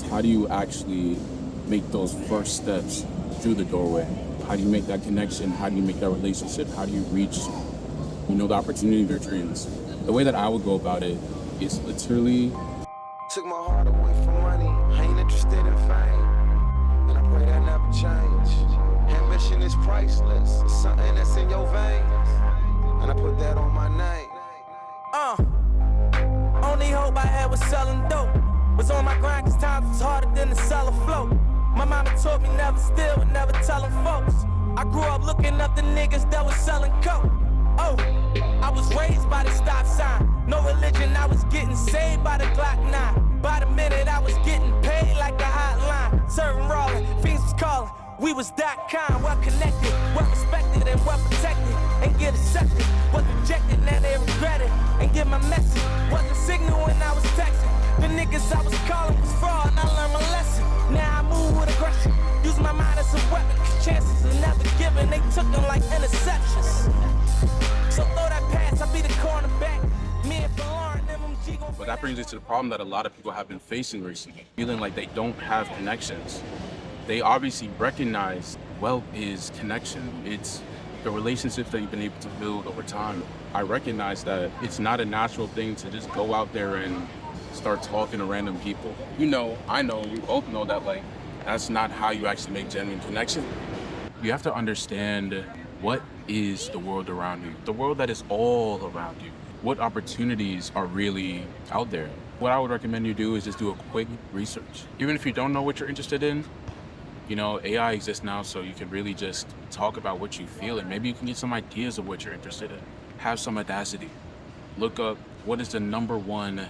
How do you actually make those first steps through the doorway? How do you make that connection? How do you make that relationship? How do you reach, the opportunity of your dreams? The way that I would go about it is literally. Took my heart away from money, I ain't interested in fame, and I pray that never change. Ambition is priceless, it's something that's in your veins, and I put that on my name. Only hope I had was selling dope. Was on my grind cause times was harder than to sell a float. My mama told me never steal and never telling folks. I grew up looking up the niggas that was selling coke. Oh, I was raised by the stop sign. No religion, I was getting saved by the Glock 9. By the minute I was getting paid like a hotline. Serving rolling, fiends was calling. We was that kind, well connected, well respected and well protected. And get accepted, was rejected, now they regret it. And get my message, wasn't signal when I was texting. The niggas I was calling was fraud and I learned my lesson. Now I move with aggression, use my mind as a weapon. Cause chances are never given, they took them like interceptions. So throw that pass, I'll be the cornerback. Me and Lauren, MMG gon' But that brings us to the problem that a lot of people have been facing recently, feeling like they don't have connections. They obviously recognize wealth is connection. It's the relationships that you've been able to build over time. I recognize that it's not a natural thing to just go out there and start talking to random people. I know, we both know that that's not how you actually make genuine connection. You have to understand what is the world around you, the world that is all around you. What opportunities are really out there? What I would recommend you do is just do a quick research. Even if you don't know what you're interested in, AI exists now, so you can really just talk about what you feel, and maybe you can get some ideas of what you're interested in. Have some audacity. Look up what is the #1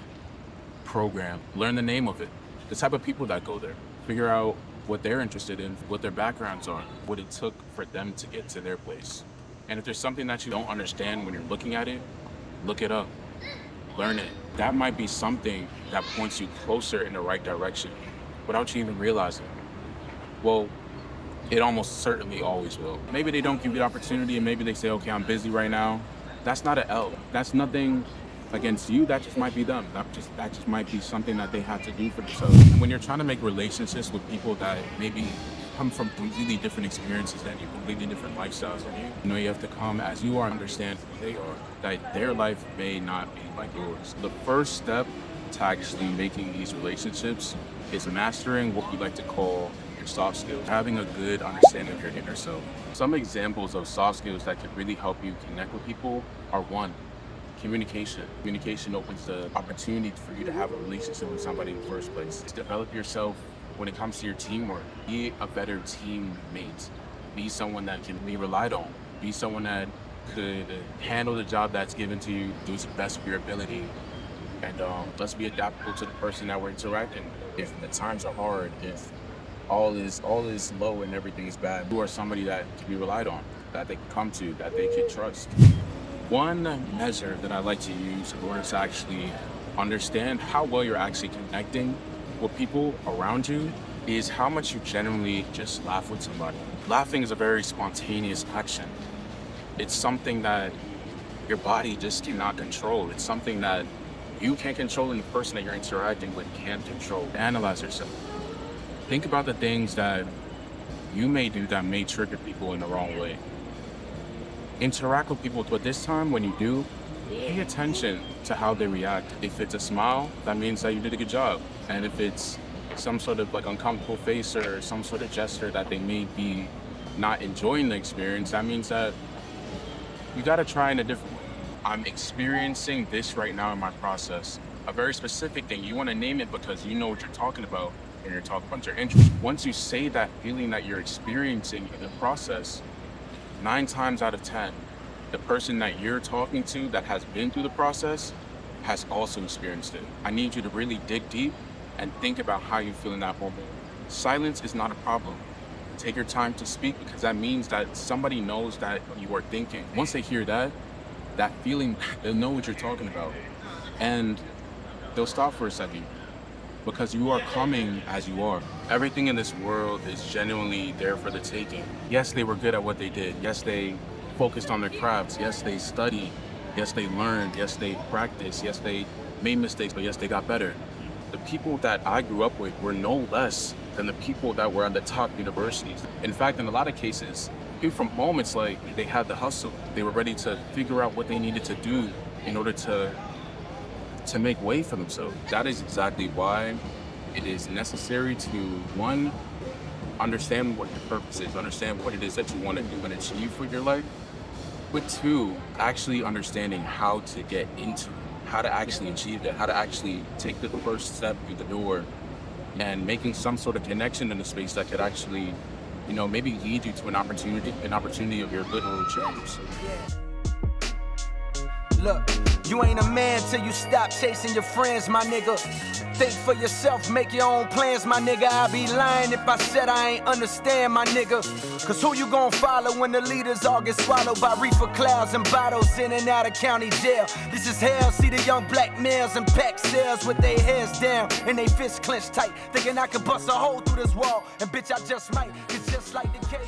program. Learn the name of it. The type of people that go there. Figure out what they're interested in, what their backgrounds are, what it took for them to get to their place. And if there's something that you don't understand when you're looking at it, look it up. Learn it. That might be something that points you closer in the right direction without you even realizing. Well, it almost certainly always will. Maybe they don't give you the opportunity and maybe they say, okay, I'm busy right now. That's not an L. That's nothing against you. That just might be them. That just might be something that they have to do for themselves. And when you're trying to make relationships with people that maybe come from completely different experiences than you, completely different lifestyles than you, you have to come as you are, understand who they are, that their life may not be like yours. The first step to actually making these relationships is mastering what we like to call your soft skills, having a good understanding of your inner self. Some examples of soft skills that could really help you connect with people are: 1, communication. Communication opens the opportunity for you to have a relationship with somebody in the first place. Develop yourself when it comes to your teamwork. Be a better teammate. Be someone that can be relied on. Be someone that could handle the job that's given to you, do to the best of your ability. And let's be adaptable to the person that we're interacting with. If the times are hard, if all is low and everything is bad, you are somebody that can be relied on, that they can come to, that they can trust. One measure that I like to use in order to actually understand how well you're actually connecting with people around you is how much you genuinely just laugh with somebody. Laughing is a very spontaneous action. It's something that your body just cannot control. It's something that you can't control and the person that you're interacting with can't control. Analyze yourself. Think about the things that you may do that may trigger people in the wrong way. Interact with people, but this time when you do, pay attention to how they react. If it's a smile, that means that you did a good job. And if it's some sort of uncomfortable face or some sort of gesture that they may be not enjoying the experience, that means that you gotta try in a different way. I'm experiencing this right now in my process. A very specific thing. You wanna name it because you know what you're talking about and you're talking about your interest. Once you say that feeling that you're experiencing in the process, 9 times out of 10, the person that you're talking to that has been through the process has also experienced it. I need you to really dig deep and think about how you feel in that moment. Silence is not a problem. Take your time to speak because that means that somebody knows that you are thinking. Once they hear that feeling, they'll know what you're talking about. And they'll stop for a second because you are coming as you are. Everything in this world is genuinely there for the taking. Yes, they were good at what they did. Yes, they focused on their crafts. Yes, they studied. Yes, they learned. Yes, they practiced. Yes, they made mistakes, but yes, they got better. The people that I grew up with were no less than the people that were at the top universities. In fact, in a lot of cases, people from moments like they had the hustle, they were ready to figure out what they needed to do in order to make way for themselves. That is exactly why it is necessary to, one, understand what your purpose is, understand what it is that you want to do and achieve with your life. But two, actually understanding how to get into it, how to actually achieve that, how to actually take the first step through the door and making some sort of connection in the space that could actually, maybe lead you to an opportunity of your literal dreams. Look, you ain't a man till you stop chasing your friends, my nigga. Think for yourself, make your own plans, my nigga. I'd be lying if I said I ain't understand, my nigga. Cause who you gon' follow when the leaders all get swallowed by reefer clouds and bottles in and out of county jail? This is hell, see the young black males in packed cells with their heads down and they fists clenched tight, thinking I could bust a hole through this wall. And bitch, I just might, it's just like the cage.